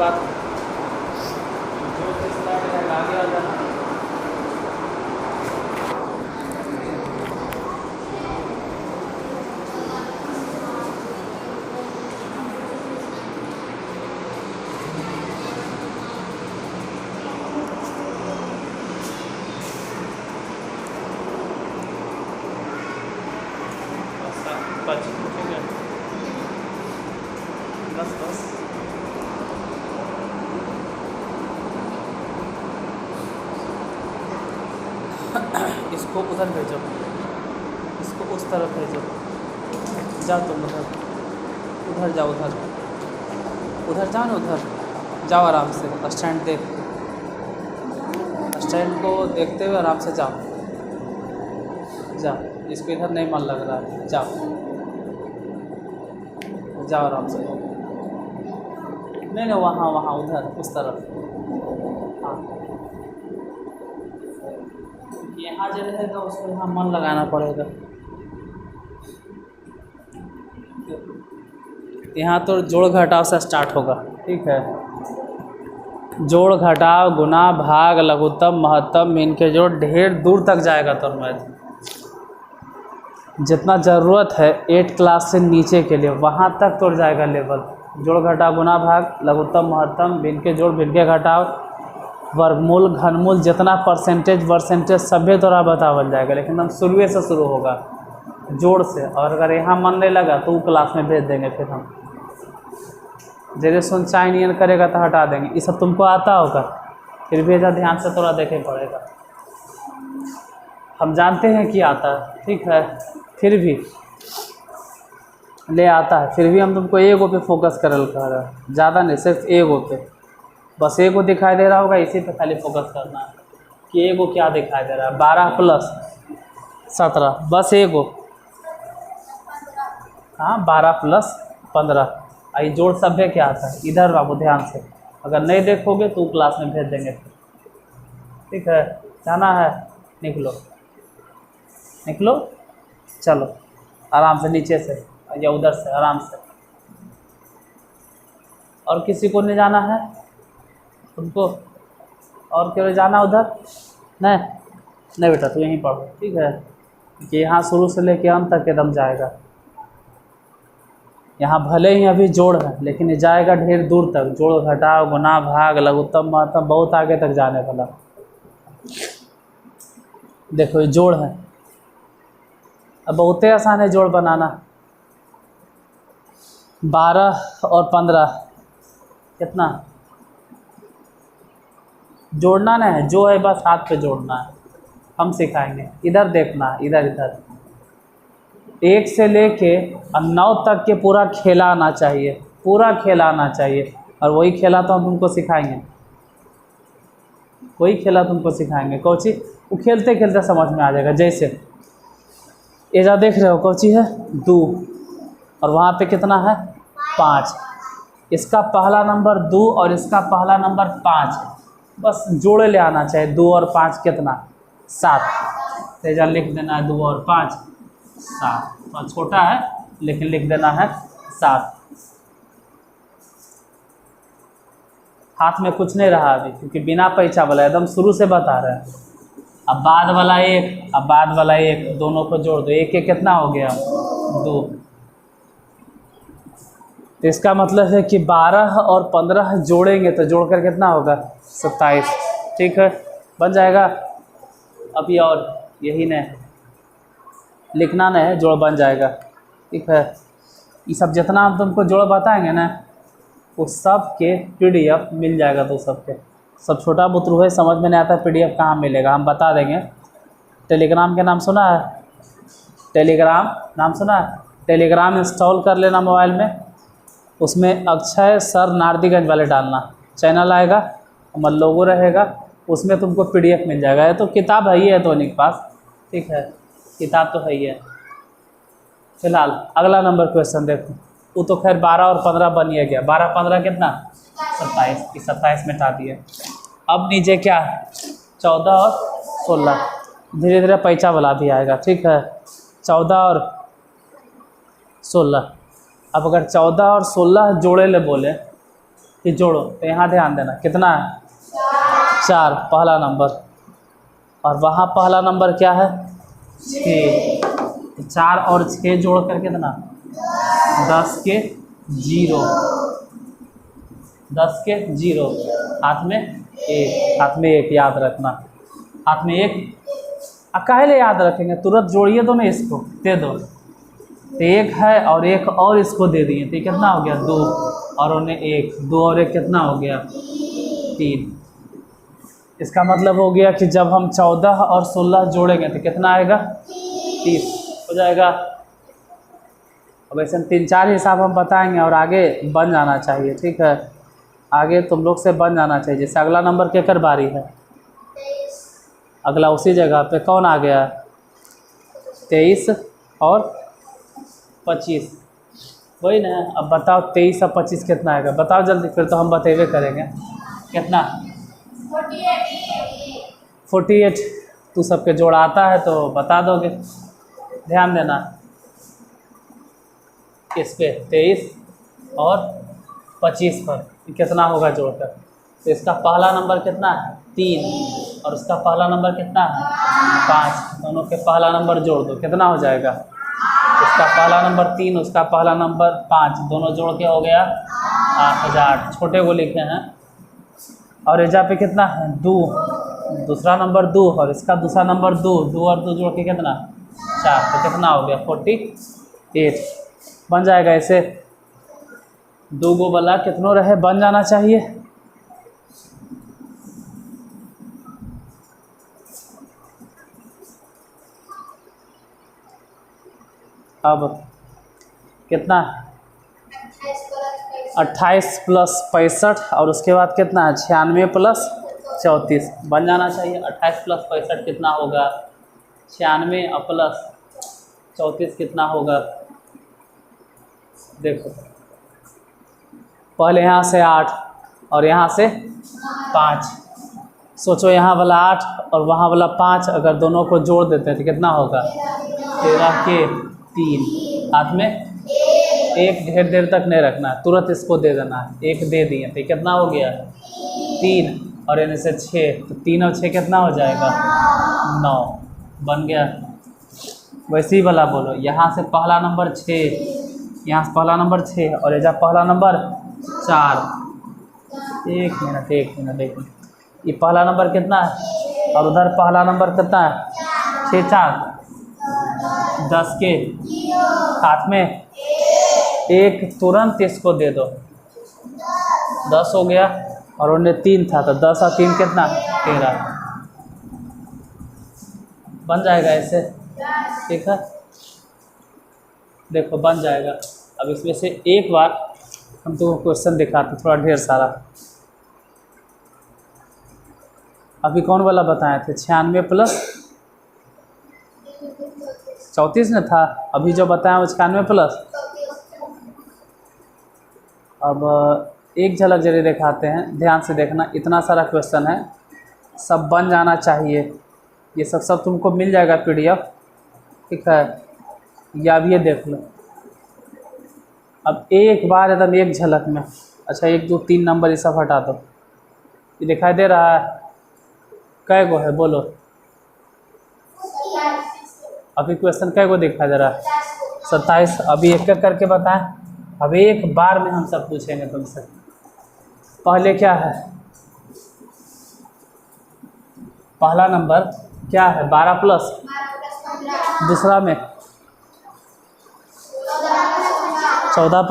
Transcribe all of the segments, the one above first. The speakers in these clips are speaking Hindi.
बाद जो स्टार्ट है आगे आ जाना। ठीक है, बस इसको उधर भेजो, इसको उस तरफ भेजो। जाओ तुम उधर जाओ, उधर जाओ ना, उधर जाओ आराम से। स्टैंड देख, स्टैंड को देखते हुए आराम से जाओ। इसको इधर नहीं मन लग रहा है, जाओ आराम से। नहीं वहाँ उधर उस तरफ। हाँ, यहाँ जो रहेगा उसको यहाँ मन लगाना पड़ेगा। यहाँ तो जोड़ घटाव से स्टार्ट होगा, ठीक है। जोड़ घटाव गुना भाग लघुत्तम महत्तम इनके जोड़ ढेर दूर तक जाएगा। तो मैथ जितना ज़रूरत है 8 क्लास से नीचे के लिए वहाँ तक तो जाएगा लेवल। जोड़ घटाव गुना भाग लघुत्तम महत्तम भिन्न के जोड़ भिन्न के घटाव वर्गमूल घनमूल जितना परसेंटेज सभी तोरा बतावल जाएगा। लेकिन हम शुरू से शुरू होगा जोड़ से, और अगर यहाँ मन नहीं लगा तो क्लास में भेज देंगे। फिर हम जैसे सुनचाइन करेगा तो हटा देंगे। ये सब तुमको आता होगा, फिर भी ऐसा ध्यान से थोड़ा देखे पड़ेगा। हम जानते हैं कि आता है, ठीक है, फिर भी ले आता है, फिर भी हम तुमको एगो पे फोकस करल कर रहे हैं, ज़्यादा नहीं, सिर्फ एगो पे। बस एगो दिखाई दे रहा होगा, इसी पे खाली फोकस करना है कि एगो क्या दिखाई दे रहा है। 12 + 17, बस एगो। हाँ, 12 + 15। आई जोड़ सभ्य क्या आता है, इधर बाबू ध्यान से। अगर नहीं देखोगे तो क्लास में भेज देंगे, ठीक है। जाना है, निकलो, चलो आराम से, नीचे से या उधर से आराम से। और किसी को नहीं जाना है तुमको? और क्यों जाना उधर? नहीं बेटा, तू यहीं पढ़ो, ठीक है। कि यहाँ शुरू से लेके अंत तक एकदम जाएगा। यहाँ भले ही अभी जोड़ है, लेकिन ये जाएगा ढेर दूर तक। जोड़ घटाव गुना भाग लघुत्तम महत्तम बहुत आगे तक जाने वाला। देखो ये जोड़ है, अब बहुत आसान है जोड़ बनाना। 12 और 15 कितना जोड़ना नहीं है, जो है बस हाथ पे जोड़ना है। हम सिखाएंगे, इधर देखना, इधर 1 से लेके 9 तक के पूरा खेला आना चाहिए, पूरा खेला आना चाहिए। और वही खेला तो हम तुमको सिखाएंगे, वही खेला तुमको सिखाएंगे। कौची वो खेलते खेलते समझ में आ जाएगा। जैसे ये जा देख रहे हो, कौची है 2 और वहाँ पे कितना है 5। इसका पहला नंबर 2 और इसका पहला नंबर 5, बस जोड़े ले आना चाहिए। 2 और 5 कितना 7। तेजा लिख देना है 2 और 5 7। तो छोटा है लेकिन लिख देना है 7। हाथ में कुछ नहीं रहा अभी, क्योंकि बिना पैसा वाला एकदम शुरू से बता रहे हैं। अब बाद वाला 1, अब बाद वाला 1, दोनों को जोड़ दो। 1 कितना हो गया 2। तो इसका मतलब है कि 12 और 15 जोड़ेंगे तो जोड़कर कितना होगा 27, ठीक है, बन जाएगा। अभी और यही नहीं लिखना नहीं है, जोड़ बन जाएगा, ठीक है। ये सब जितना हम तुमको जोड़ बताएंगे ना, वो सब के PDF मिल जाएगा। तो सबके सब छोटा बुतरू है, समझ में नहीं आता PDF कहाँ मिलेगा, हम बता देंगे। टेलीग्राम के नाम सुना है? टेलीग्राम नाम सुना है? टेलीग्राम इंस्टॉल कर लेना मोबाइल में। उसमें अक्षय सर नारदीगंज वाले डालना, चैनल आएगा, हमारा लोगो रहेगा, उसमें तुमको PDF मिल जाएगा। ये तो किताब है ही है तो के पास, ठीक है, किताब तो है ही है। फिलहाल अगला नंबर क्वेश्चन देखो। वो तो खैर 12 और 15 बन ही गया। 12 15 कितना 27, 27 मिटा दिए। अब नीचे क्या है 14 और 16, धीरे धीरे पैसा वाला भी आएगा, ठीक है। 14 और 16, अब अगर 14 और 16 जोड़े ले बोले कि जोड़ो, तो यहाँ ध्यान देना कितना है 4 पहला नंबर, और वहाँ पहला नंबर क्या है 6, तो 4 और 6 जोड़ कर कितना 10 के 0, 10 के 0, हाथ में 1, हाथ में 1 याद रखना, हाथ में 1 काहे याद रखेंगे, तुरंत जोड़िए दो ना, इसको दे दो, तो 1 है और 1 और इसको दे दिए, तो कितना हो गया 2, और उन्हें 1, 2 और 1 कितना हो गया 3। इसका मतलब हो गया कि जब हम 14 और 16 जोड़ेंगे तो कितना आएगा 30 हो जाएगा। अब ऐसे 3-4 हिसाब हम बताएंगे और आगे बन जाना चाहिए, ठीक है, आगे तुम लोग से बन जाना चाहिए। जैसे अगला नंबर केकर बारी है, अगला उसी जगह पे कौन आ गया 23 और 25, वही ना। अब बताओ 23 और 25 कितना आएगा, बताओ जल्दी, फिर तो हम बतेबे करेंगे कितना 48। तू सबके जोड़ आता है तो बता दोगे, ध्यान देना इस पे 23 और 25 पर कितना होगा जोड़कर, तो इसका पहला नंबर कितना है 3 और उसका पहला नंबर कितना है 5, दोनों के पहला नंबर जोड़ दो, कितना हो जाएगा, इसका पहला नंबर 3, उसका पहला नंबर 5, दोनों जोड़ के हो गया 8000, छोटे को लिखे हैं। और एजा पे कितना है 2, दूसरा नंबर 2 और इसका दूसरा नंबर 2, 2 और 2 जोड़ के कितना 4, तो कितना हो गया 48 बन जाएगा। ऐसे 2 गो वाला कितनों रहे बन जाना चाहिए। अब कितना 28 प्लस 65 और उसके बाद कितना है 96 प्लस 34 बन जाना चाहिए। 28 प्लस 65 कितना होगा 96 और प्लस 34 कितना होगा, देखो पहले यहाँ से 8 और यहाँ से 5, सोचो यहाँ वाला 8 और वहाँ वाला 5, अगर दोनों को जोड़ देते हैं तो कितना होगा 13 के 3, हाथ में 1 ढेर देर तक नहीं रखना है, तुरंत इसको दे देना है, 1 दे दिए तो कितना हो गया 3 और यानी से 6, तो 3 और 6 कितना हो जाएगा 9 बन गया। वैसे ही वाला बोलो, यहाँ से पहला नंबर 6, यहाँ से पहला नंबर 6 और एजा पहला नंबर 4, एक मिनट ये पहला नंबर कितना है और उधर पहला नंबर कितना है 6 4 10 के हाथ में 1, तुरंत इसको दे दो 10 हो गया और उन्हें 3 था तो 10 और 3 कितना 13 बन जाएगा ऐसे, ठीक है, देखो बन जाएगा। अब इसमें से एक बार हम तुमको क्वेश्चन दिखाते, थोड़ा ढेर सारा। अभी कौन वाला बताए थे 96 प्लस 34 में था, अभी जो बताया वो 96 प्लस। अब एक झलक जरिए दिखाते हैं, ध्यान से देखना, इतना सारा क्वेश्चन है, सब बन जाना चाहिए। ये सब तुमको मिल जाएगा PDF, ठीक है, या अब ये देख लो। अब एक बार एकदम एक झलक में, अच्छा 1 2 3 नंबर ये सब हटा दो, ये दिखाई दे रहा है कै गो है बोलो, अभी क्वेश्चन कै गो दिखाई दे रहा है 27। अभी एक एक करके बताएं, अब एक बार में हम सब पूछेंगे तुमसे। पहले क्या है, पहला नंबर क्या है 12 प्लस, दूसरा में 14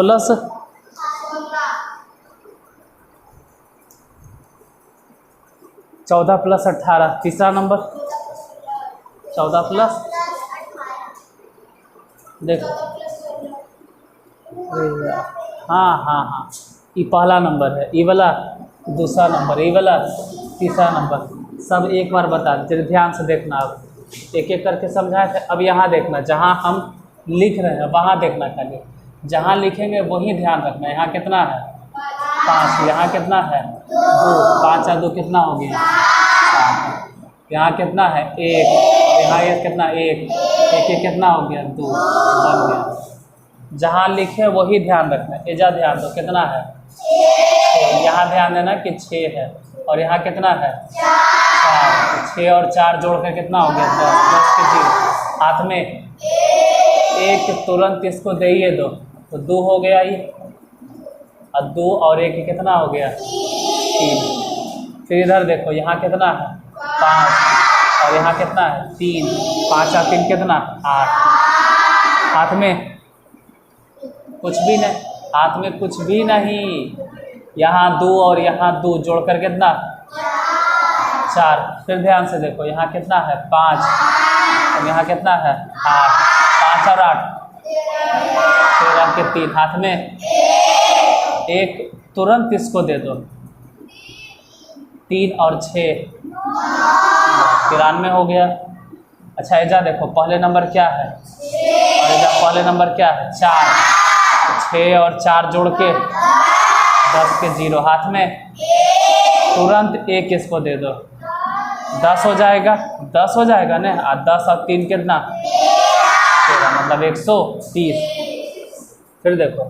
प्लस 18, तीसरा नंबर 14 प्लस, देखो हाँ ये पहला नंबर है, ये वाला दूसरा नंबर, ये वाला तीसरा नंबर, सब एक बार बता दे, ध्यान से देखना। अब एक एक करके समझाए थे, अब यहाँ देखना, जहाँ हम लिख रहे हैं वहाँ देखना, खाली जहाँ लिखेंगे वही ध्यान रखना। यहाँ कितना है 5, यहाँ कितना है 2, 5 और 2 कितना हो गया 7, यहाँ कितना है 1, यहाँ ये कितना 1 कितना हो गया 2 बन गया। जहाँ लिखे वही ध्यान रखना। एजा ध्यान दो कितना है 6, यहाँ ध्यान देना कि 6 है और यहाँ कितना है 4। 6 और 4 जोड़कर कितना हो गया 10। 10 के 0 हाथ में एक, तुरंत इसको दे ही दो तो 2 हो गया ये, और 2 और 1 कितना हो गया 3। फिर इधर देखो यहाँ कितना है 5 और यहाँ कितना है 3। 5 और 3 कितना 8। हाथ में कुछ भी नहीं, हाथ में कुछ भी नहीं। यहाँ 2 और यहाँ 2 जोड़कर कितना 4। फिर ध्यान से देखो यहाँ कितना है 5 और यहाँ कितना है 8। 5 और 8 13 के 3। हाथ में एक, तुरंत इसको दे दो 3 और 6 93 हो गया। अच्छा एजा देखो पहले नंबर क्या है और एजा पहले नंबर क्या है 4। तो 6 और 4 जोड़ के 10 के 0। हाथ में तुरंत 1 इसको दे दो 10 हो जाएगा। 10 हो जाएगा ना। 10 और 3 कितना 13 मतलब 130। फिर देखो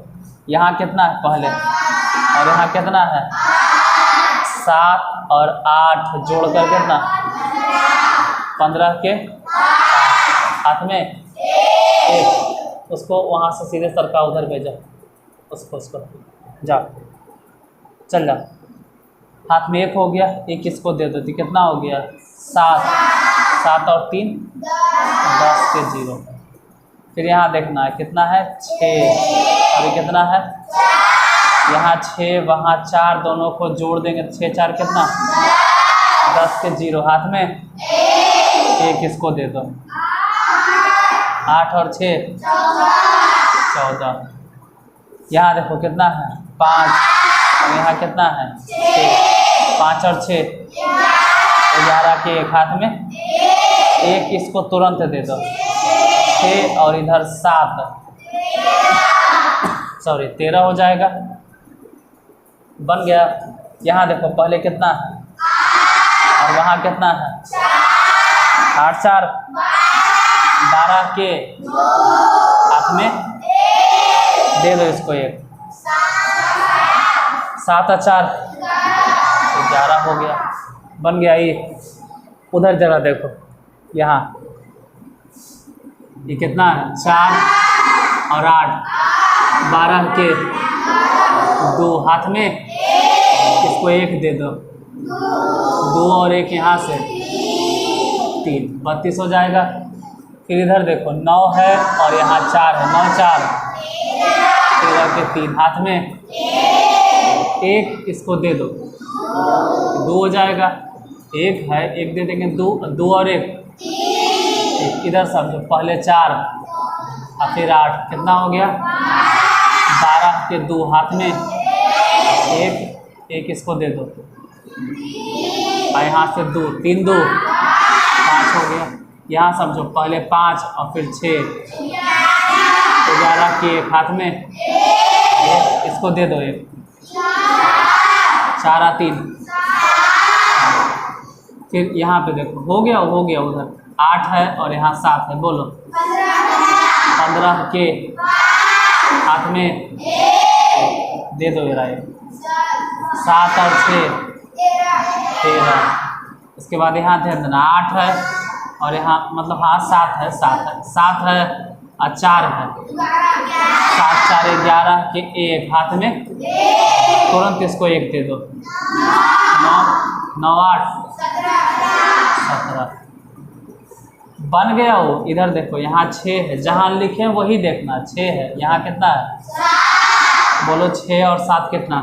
यहाँ कितना है पहले और यहाँ कितना है 7 और 8 जोड़कर कितना 15 के। हाथ में 1, उसको वहाँ से सीधे सरका उधर भेजा, उसको जा चल जा। हाथ में 1 हो गया, 1 इसको दे दो तो कितना हो गया 7। 7 और 3 10 के 0। फिर यहाँ देखना है कितना है 6 और ये कितना है यहाँ 6 वहाँ 4, दोनों को जोड़ देंगे 6 4 कितना 10 के 0। हाथ में 1 इसको दे दो 8 और 6 14। यहाँ देखो कितना है 5 और यहाँ कितना है 6। 5 और 6 11 के 1। हाथ में 1 इसको तुरंत दे दो 6 और इधर 7 सॉरी 13 हो जाएगा। बन गया। यहाँ देखो पहले कितना है और वहाँ कितना है 8 4 12 के। हाथ में दे दो इसको 1 7 और 4 11 हो गया। बन गया ये। उधर जरा देखो यहाँ ये कितना है 4 और 8 12 के 2। हाथ में इसको 1 दे दो 2 और 1 यहाँ से 3 32 हो जाएगा। फिर इधर देखो 9 है और यहाँ 4 है 9 4 13 के 3। हाथ में 1 इसको दे दो 2 हो जाएगा। 1 है 1 दे देंगे 2 और 1 इधर समझो पहले 4 और फिर 8 कितना हो गया 12 के 2। हाथ में 1 इसको दे दो और यहाँ से 2 3 2 5 हो गया। यहाँ समझो पहले 5 और फिर 6 11 के 1। हाथ में 1 इसको दे दो 1 4 और 3। फिर यहाँ पे देखो हो गया उधर 8 है और यहाँ 7 है। बोलो 15 के। हाथ में दे दो मेरा 7 और 6 13। उसके बाद यहाँ ध्यान देना 8 है और यहाँ मतलब हाँ 7 है 7 है और 4 है 7 4 11 के 1। हाथ में तुरंत इसको 1 दे दो 9 9 8 17। बन गया वो। इधर देखो यहाँ 6 है, जहाँ लिखे वही देखना 6 है। यहाँ कितना है बोलो 6 और 7 कितना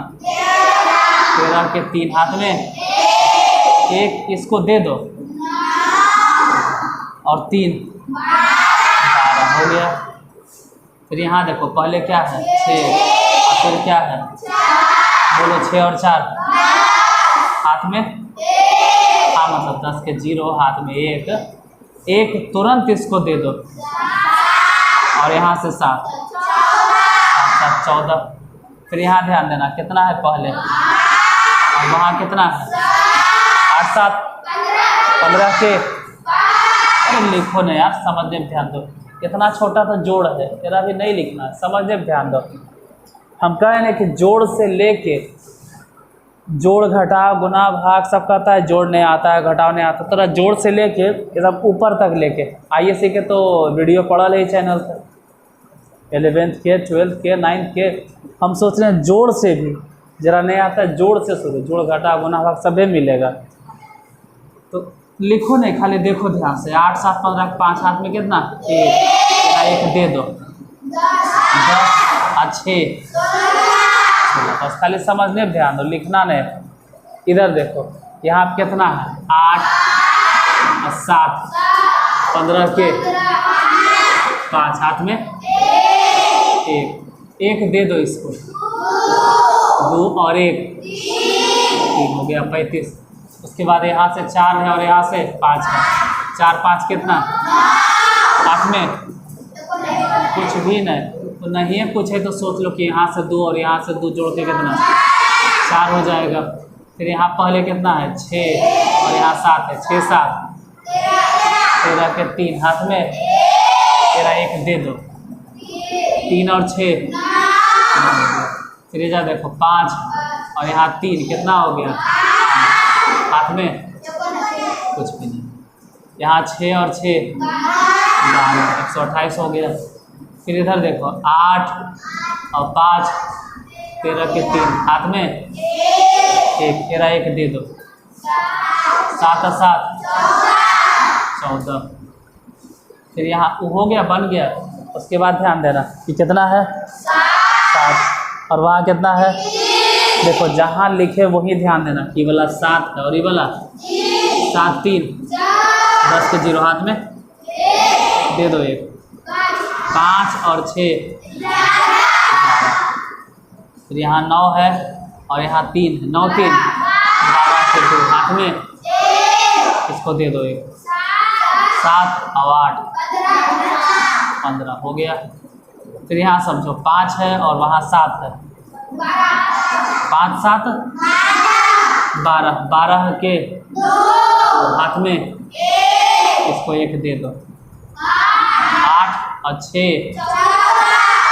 13 के 3। हाथ में 1 इसको दे दो और 3 12 हो गया। फिर यहाँ देखो पहले क्या है 6 और फिर क्या है बोलो 6 और 4। हाथ में हाँ मतलब 10 के 0। हाथ में 1 तुरंत इसको दे दो और यहाँ से 7 7 14। फिर यहाँ ध्यान देना कितना है पहले और वहाँ कितना है 8 7 15 के। अरे लिखो ना यार, समझने में ध्यान दो। इतना छोटा सा जोड़ है, तेरा भी नहीं लिखना, समझने में ध्यान दो। हम कह रहे हैं कि जोड़ से लेके जोड़ घटाव गुना भाग सब कहता है, जोड़ नहीं आता है, घटाव नहीं आता, तो जोड़ से लेके एकदम ऊपर तक लेके आईएससी के तो वीडियो पढ़ल है चैनल पर, 11th के 12th के 9th के। हम सोच रहे हैं जोड़ से भी जरा नहीं आता है, जोड़ से शुरू, जोड़ घटाव गुना भाग सभी मिलेगा। तो लिखो नहीं, खाली देखो ध्यान से। 8 7 15 5 हाथ में कितना, 1 दे दो, 10 और 6, बस खाली समझने ध्यान दो, लिखना नहीं। इधर देखो यहाँ कितना है, 8 और 7 15 के 5 हाथ में 1 दे दो इसको, 2 और 1 3 हो गया 35। उसके बाद यहाँ से 4 है और यहाँ से 5 है, 4 5 कितना, हाथ में कुछ भी नहीं, तो नहीं है कुछ है तो सोच लो कि यहाँ से 2 और यहाँ से 2 जोड़ के कितना, 4 हो जाएगा। फिर यहाँ पहले कितना है, 6 और यहाँ 7 है, 6 7 13 के 3 हाथ में, 1 दे दो, 3 और 6 फिर इधर देखो 5 और यहाँ 3 कितना हो गया, हाथ में कुछ भी नहीं, यहाँ 6 और 6 12 128 हो गया। फिर इधर देखो 8 और 5 13 के 3 हाथ में 1 दे दो, 7 और 7 14। फिर यहाँ हो गया, बन गया। उसके बाद ध्यान देना कि कितना है, 7 और वहाँ कितना है, देखो जहाँ लिखे वही ध्यान देना कि वाला 7 है और ये वाला 7 3 10 के 0 हाथ में दे दो 1, 5 और 6 फिर यहाँ 9 है और यहाँ 3 है, 9 3 12 के 2 हाथ में इसको दे दो 1, 7 और 8 15 हो गया। फिर यहाँ समझो 5 है और वहाँ 7 है, 5 7 12 12 के हाथ में इसको 1 दे दो, 8 और 6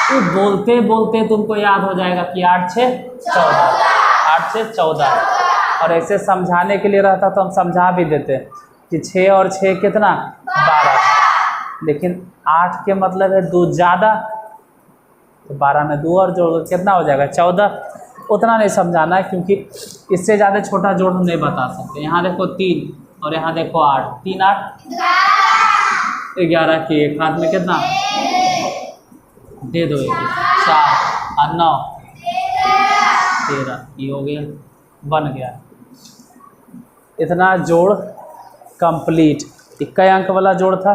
तो बोलते बोलते तुमको याद हो जाएगा कि 8 6 14, 8 6 14। और ऐसे समझाने के लिए रहता तो हम समझा भी देते कि 6 और 6 कितना 12, लेकिन 8 के मतलब है 2 ज़्यादा, तो 12 में 2 और जोड़ कितना हो जाएगा 14। उतना नहीं समझाना है क्योंकि इससे ज़्यादा छोटा जोड़ हम नहीं बता सकते। यहाँ देखो 3 और यहाँ देखो 8, 3 8 11 के 1 हाथ में कितना दे दो 1, 4 और 9 13, ये हो गया, बन गया। इतना जोड़ कंप्लीट। कई अंक वाला जोड़ था,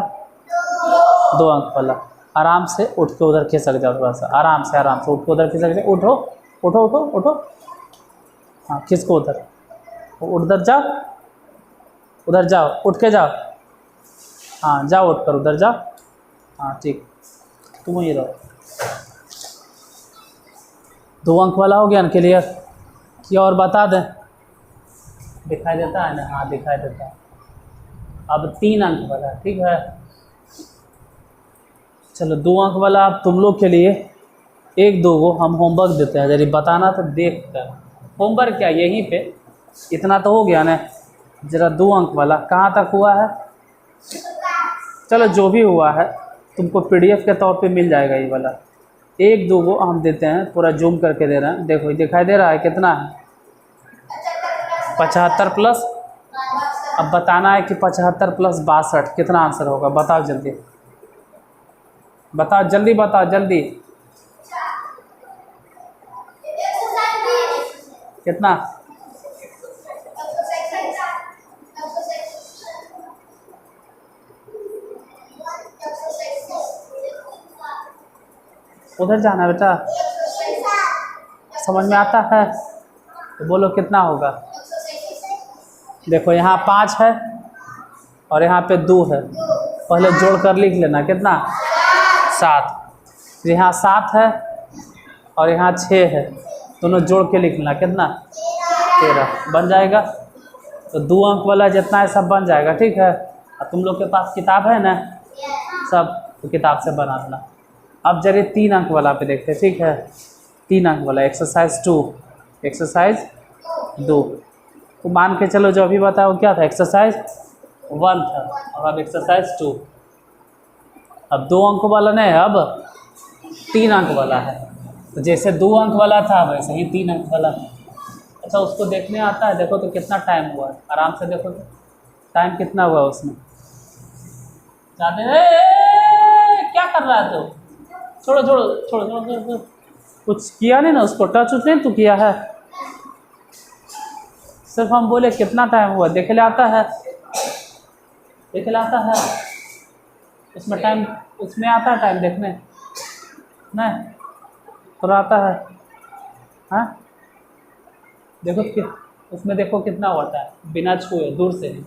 2 अंक वाला। आराम से उठ के उधर खिसक जाओ, थोड़ा सा आराम से उठ के उधर खिसक जाओ। उठो उठो उठो उठो, हाँ खिसको उधर, उधर जाओ, उधर जाओ, उठ के जाओ, हाँ जाओ उठ कर उधर जाओ, हाँ ठीक, तुम ही रहो। 2 अंक वाला हो गया ना क्लियर? कि और बता दें, दिखाई देता है ना? हाँ दिखाई देता है। अब 3 अंक वाला, ठीक है। चलो 2 अंक वाला अब तुम लोग के लिए 1 2 को हम होमवर्क देते हैं, यदि बताना तो देख कर। होमवर्क क्या, यहीं पे इतना तो हो गया ना। ज़रा 2 अंक वाला कहाँ तक हुआ है? चलो जो भी हुआ है तुमको PDF के तौर पे मिल जाएगा ये वाला। 1 2 को हम देते हैं, पूरा जूम करके दे रहे हैं। देखो दिखाई दे रहा है कितना है? 75 प्लस, अब बताना है कि 75 प्लस 62 कितना आंसर होगा? बताओ जल्दी, बताओ जल्दी, बताओ जल्दी, कितना? उधर जाना बेटा, समझ में आता है तो बोलो कितना होगा। देखो यहाँ 5 है और यहाँ पे 2 है, पहले जोड़ कर लिख लेना कितना 7। फिर यहाँ 7 है और यहाँ 6 है, दोनों जोड़ के लिख लेना कितना 13, बन जाएगा। तो 2 अंक वाला जितना है सब बन जाएगा, ठीक है। और तुम लोग के पास किताब है ना सब, तो किताब से बना लेना। अब जरिए 3 अंक वाला पे देखते हैं, ठीक है। 3 अंक वाला एक्सरसाइज 2, एक्सरसाइज 2। तो मान के चलो जो अभी बताओ क्या था, एक्सरसाइज 1 था और अब एक्सरसाइज 2। अब 2 अंक वाला नहीं है, अब 3 अंक वाला है। तो जैसे 2 अंक वाला था वैसे ही 3 अंक वाला। अच्छा उसको देखने आता है, देखो तो कितना टाइम हुआ है, आराम से देखो तो टाइम कितना हुआ उसमें। जाते क्या कर रहा है तो, छोड़ो छोड़ो छोड़ो छोड़ो छोड़ो छोड़ो। कुछ किया नहीं ना उसको, टच उच नहीं तू किया है, सिर्फ हम बोले कितना टाइम हुआ, देख ले आता है, देख ले आता है उसमें टाइम, उसमें आता है टाइम देखने नहीं तो आता है। हाँ देखो कि उसमें देखो कितना होता है, बिना छुए दूर से ही,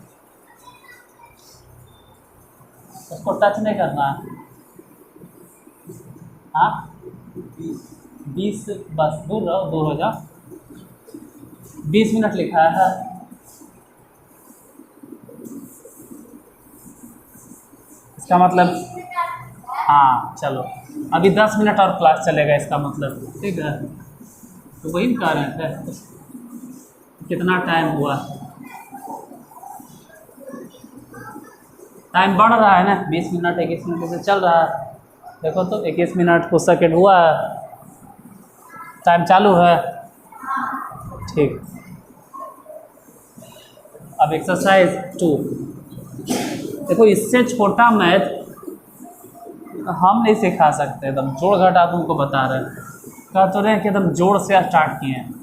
उसको टच नहीं करना है। हाँ 20 बस, दूर रहो, दूर हो जाओ। 20 मिनट लिखा है। इसका मतलब हाँ चलो अभी 10 मिनट और क्लास चलेगा इसका मतलब, ठीक है। तो वही कह रहे थे कितना टाइम हुआ, टाइम बढ़ रहा है ना, 20 मिनट 21 मिनट से चल रहा है। देखो तो 21 मिनट कुछ सेकेंड हुआ है, टाइम चालू है, ठीक। अब एक्सरसाइज 2 देखो, इससे छोटा मैथ हम नहीं सिखा सकते, एकदम जोड़ घटा तुमको बता रहे हैं, कह तो रहे हैं कि एकदम जोड़ से स्टार्ट किए हैं।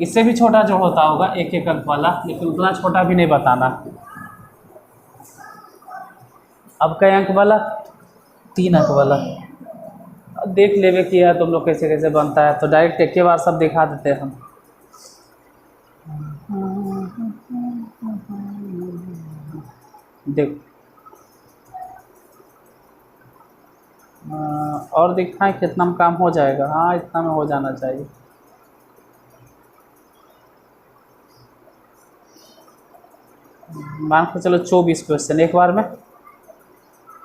इससे भी छोटा जोड़ होता होगा 1-1 अंक वाला, लेकिन उतना छोटा भी नहीं बताना। अब कई अंक वाला, 3 अंक वाला। अब देख लेवे कि यार तुम लोग कैसे कैसे बनता है, तो डायरेक्ट एक ही बार सब दिखा देते हैं हम। देख और दिखाएं कितना में काम हो जाएगा। हाँ इतना में हो जाना चाहिए। मान के चलो 24 क्वेश्चन एक बार में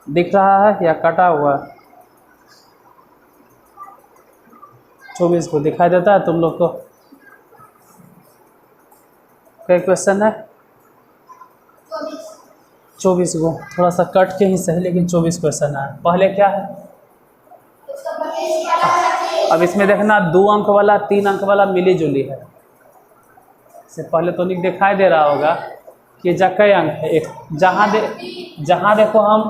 दिख रहा है या कटा हुआ है? 24 को दिखाई देता है तुम लोग को? कई क्वेश्चन है? 24 को, थोड़ा सा कट के ही सही, लेकिन 24 क्वेश्चन है। पहले क्या है, अब इसमें देखना 2 अंक वाला 3 अंक वाला मिली जुली है। इससे पहले तो नहीं दिखाई दे रहा होगा कि कई अंक है। एक जहाँ देखो हम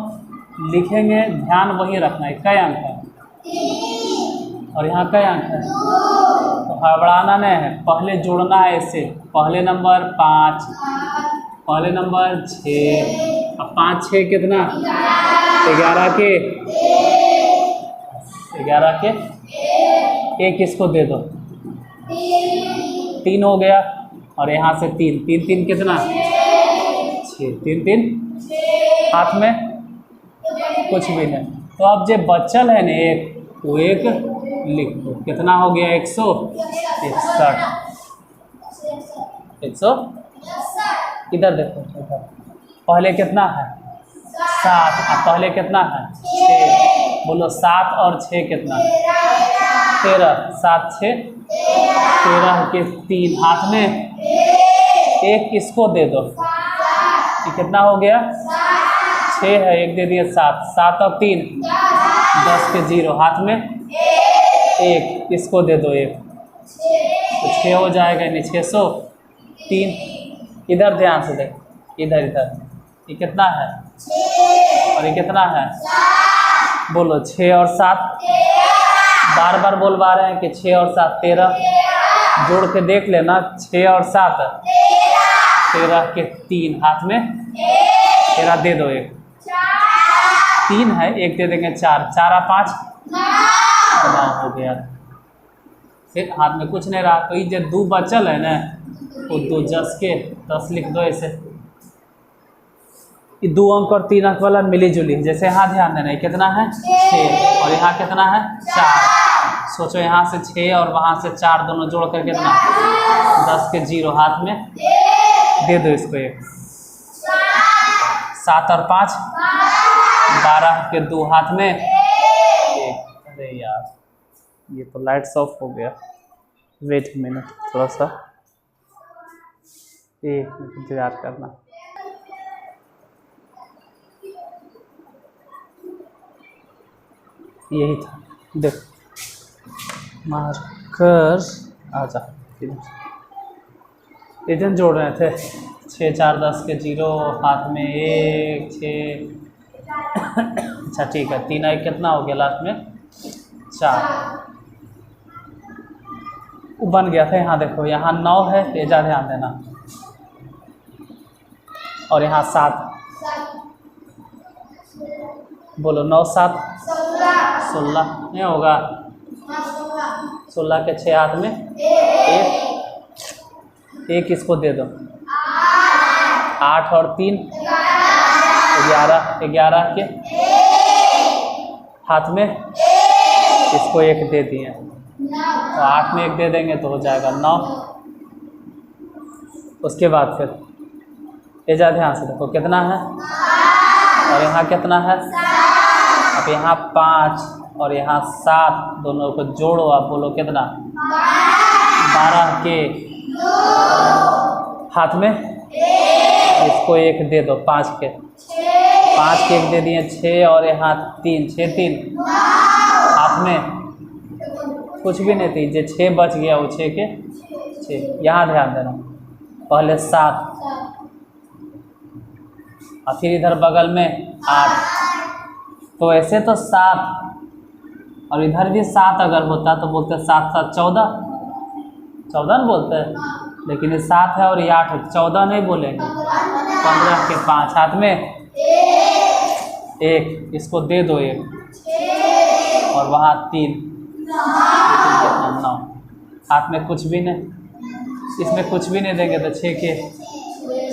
लिखेंगे, ध्यान वही रखना है, कई अंक है और यहाँ कई अंक है, तो हड़बड़ाना नहीं है, पहले जोड़ना है इससे। पहले नंबर 5, पहले नंबर 6, अब 5 6 कितना, 11 के 11 के एक इसको दे दो, 3 हो गया, और यहाँ से 3 3 3 कितना, 6 3 3 हाथ में कुछ भी नहीं। तो अब जो बचल है ना एक, वो एक लिख दो, कितना हो गया, 161। 100 इधर देखो, इधर पहले कितना है 7, अब पहले कितना है 6, बोलो 7 और 6 कितना, 13, 7 6 13 के 3 हाथ में एक इसको दे दो, ये कितना हो गया 6 है, एक दे दिया 7, 7 और 3 10 के 0 हाथ में एक इसको दे दो एक, तो 6 हो जाएगा, यानी 603। इधर ध्यान से देख, इधर इधर ये कितना है और ये कितना है, बोलो 6 और 7, बार बार बोलवा रहे हैं कि 6 और 7 13, जोड़ के देख लेना, 6 और 7 13 के 3 हाथ में 13 दे दो एक, 3 है एक दे देंगे 4, 4 और 5 9 हो गया, फिर हाथ में कुछ नहीं रहा। तो ये जो 2 बचल है ना, वो 2 जस के 10 लिख दो ऐसे। ये 2 अंक और 3 अंक वाला मिली जुली, जैसे यहाँ ध्यान देना है, कितना है 6 और यहाँ कितना है 4। सोचो यहाँ से 6 और वहाँ से 4 दोनों जोड़ कर कितना, 10 के 0 हाथ में दे दो इसको एक, 7 और 5 12 के 2 हाथ में एक। अरे यार ये तो लाइट्स ऑफ हो गया, वेट मिनट थोड़ा सा। एक मिनट इंतजार करना। यही था, देख मार्कर आजा। इधर जोड़ रहे थे 6 4 10 के 0, हाथ में 1 6। अच्छा ठीक है, 3 1 कितना हो गया लास्ट में 4। बन गया था। यहाँ देखो, यहाँ 9 है, ये ज़्यादा ध्यान देना, और यहाँ 7। बोलो 9 7 16 नहीं होगा। 16 के 6 हाथ में 1 इसको दे दो। 8 और 3 11, 11 के हाथ में इसको 1 दे दिए, तो 8 में 1 दे देंगे तो हो जाएगा 9। उसके बाद फिर ये जा ध्यान से देखो कितना है, और यहाँ कितना है। अब यहाँ 5 और यहाँ 7, दोनों को जोड़ो, आप बोलो कितना 12 के हाथ में इसको 1 दे दो। 5 के 1 दे दिए 6, और यहाँ 3 6 3 हाथ में कुछ भी नहीं थी, जो 6 बच गया वो 6 के 6। यहाँ ध्यान देना, पहले 7 और फिर इधर बगल में 8, तो ऐसे तो 7 और इधर भी 7 अगर होता तो बोलते 7 7 14 14 बोलते हैं, लेकिन ये 7 है और ये 8 है, 14 नहीं बोलेंगे। 15 के 5 हाथ में 1 इसको दे दो 1, और वहाँ 3 9 हाथ में कुछ भी नहीं, इसमें कुछ भी नहीं देंगे तो 6 के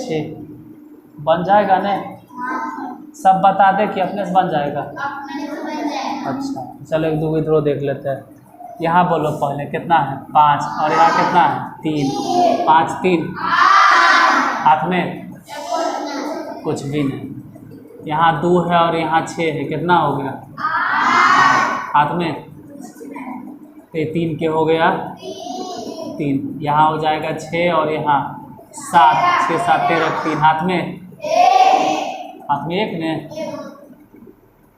6 बन जाएगा ना। सब बता दे कि अपने से बन जाएगा। अच्छा चलो एक दो इधरों देख लेते हैं। यहाँ बोलो पहले कितना है 5, और यहाँ कितना है 3। 5 3 हाथ में कुछ भी नहीं। यहाँ 2 है और यहाँ 6 है, कितना हो गया हाथ में, तो 3 के हो गया 3। यहाँ हो जाएगा 6 और यहाँ 7, 6 7 13 3 हाथ में 1 ने,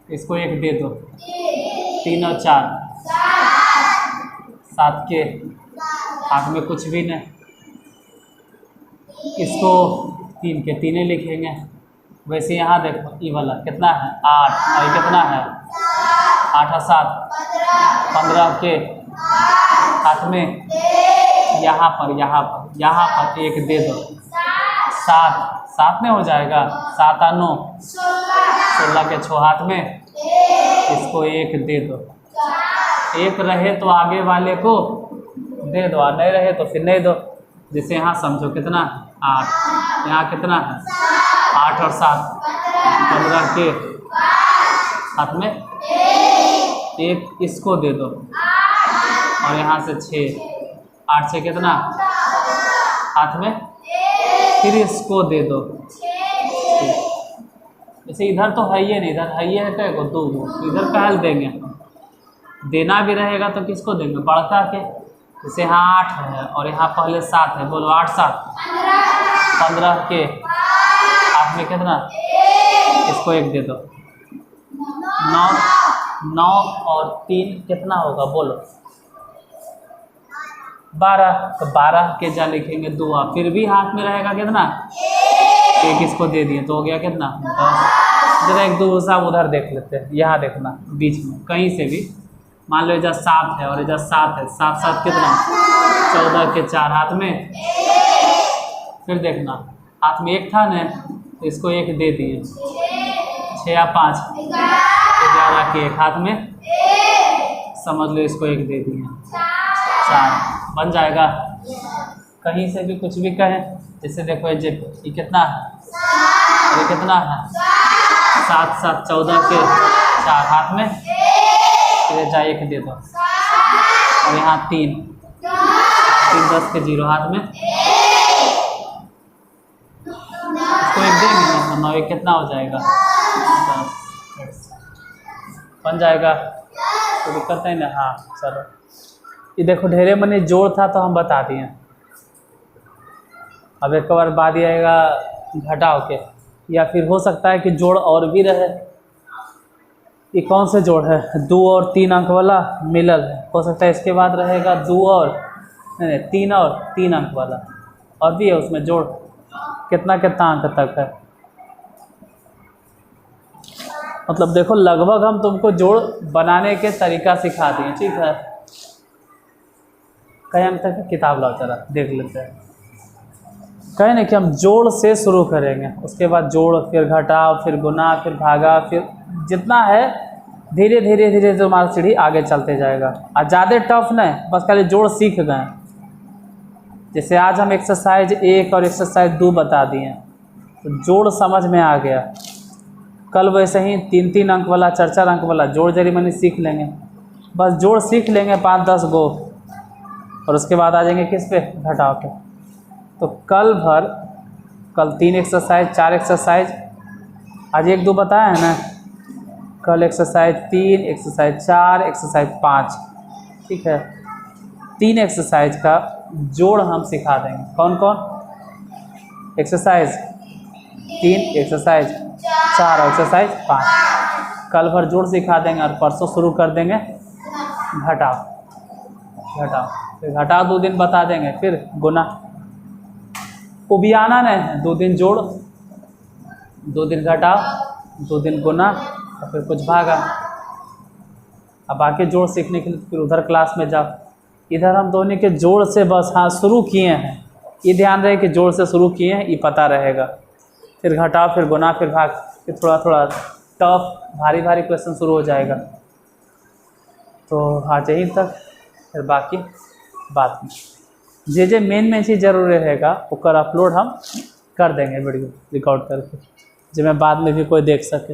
इसको 1 दे दो। 3 और 4 7 के हाथ में कुछ भी नहीं, इसको 3 के 3 लिखेंगे। वैसे यहाँ देखो ये वाला कितना है 8, और ये कितना है 8 और 7 15 के हाथ में यहाँ पर 1 दे दो। 7 में हो जाएगा, 7 और 9 16 के 6 हाथ में इसको 1 दे दो। 1 रहे तो आगे वाले को दे दो, और नहीं रहे तो फिर नहीं दो। जैसे यहाँ समझो कितना 8, यहाँ कितना है 8 और 7 15 के हाथ में 1 इसको दे दो, और यहाँ से 6 8 से कितना हाथ में फिर इसको दे दो। जैसे इधर तो है ही नहीं, इधर है ही है को 2 इधर पहल देंगे। देना भी रहेगा तो किसको देंगे बढ़ता के। जैसे यहाँ 8 है और यहाँ पहले 7 है, बोलो 8 7 15 के हाथ में कितना, इसको 1 दे दो। 9 और 3 कितना होगा बोलो 12, तो 12 के जा लिखेंगे 2, फिर भी हाथ में रहेगा कितना 1 इसको दे दिए, तो हो गया कितना 10। जरा एक दो साहब उधर देख लेते हैं। यहाँ देखना बीच में कहीं से भी, मान लो इधर 7 है और इधर 7 है, 7 7 कितना 14 के 4 हाथ में। फिर देखना हाथ में 1 था ना, तो इसको 1 दे दिए। 6 या 5 11 के 1 हाथ में, समझ लो इसको 1 दे दिए। 4 बन जाएगा। कहीं से भी कुछ भी कहें, जैसे देखो ये कितना है और ये कितना है 7 7 14 के 4 हाथ में, फिर जा 1 दे दो, और यहाँ 3 10 के 0 हाथ में, इसको 1 देंगे ना, 9 1 कितना हो जाएगा 10 बन जाएगा। तो दिक्कत है ना। हाँ चलो ये देखो ढेरे मनी जोड़ था तो हम बता दिए। अब एक बार बाद ये आएगा घटाव के, या फिर हो सकता है कि जोड़ और भी रहे। ये कौन से जोड़ है? 2 और 3 अंक वाला मिलल है, हो सकता है इसके बाद रहेगा 2 और नहीं 3 और 3 अंक वाला, और भी है उसमें जोड़। कितना कितना अंक तक है? मतलब देखो लगभग हम तुमको जोड़ बनाने के तरीका सिखा दिए, ठीक है। कई अंक तक है? किताब लाओ जरा देख लेते हैं। कहें ना कि हम जोड़ से शुरू करेंगे, उसके बाद जोड़, फिर घटाव, फिर गुना, फिर भागा, फिर जितना है धीरे धीरे धीरे तुम्हारा सीढ़ी आगे चलते जाएगा। और ज़्यादा टफ नहीं, बस खाली जोड़ सीख गए। जैसे आज हम एक्सरसाइज 1 और एक्सरसाइज 2 बता दिए, तो जोड़ समझ में आ गया। कल वैसे ही 3-3 अंक वाला, 4-4 अंक वाला जोड़ जरी मनी सीख लेंगे। बस जोड़ सीख लेंगे 5-10 गो, और उसके बाद आ जाएंगे किस पे? घटाव पे। तो कल 3 एक्सरसाइज, 4 एक्सरसाइज, आज 1-2 बताया है ना। कल एक्सरसाइज 3, एक्सरसाइज 4, एक्सरसाइज 5, ठीक है। 3 एक्सरसाइज का जोड़ हम सिखा देंगे। कौन कौन? एक्सरसाइज 3, एक्सरसाइज 4 और एक्सरसाइज 5। कल भर जोड़ सिखा देंगे और परसों शुरू कर देंगे घटाव। फिर घटाव 2 दिन बता देंगे, फिर गुना। उबियाना नहीं, 2 दिन जोड़, 2 दिन घटाव, 2 दिन गुना, और फिर कुछ भागा। अब बाकी जोड़ सीखने के लिए फिर उधर क्लास में जाओ। इधर हम दोनों के जोड़ से बस हाँ शुरू किए हैं, ये ध्यान रहे कि जोड़ से शुरू किए हैं, ये पता रहेगा। फिर घटाव, फिर गुना, फिर भाग, फिर थोड़ा थोड़ा टफ भारी भारी क्वेश्चन शुरू हो जाएगा। तो आज यहीं तक, फिर बाकी बात में जे मेन चीज़ जरूर रहेगा ओकर अपलोड हम कर देंगे वीडियो रिकॉर्ड करके, जो मैं बाद में भी कोई देख सके।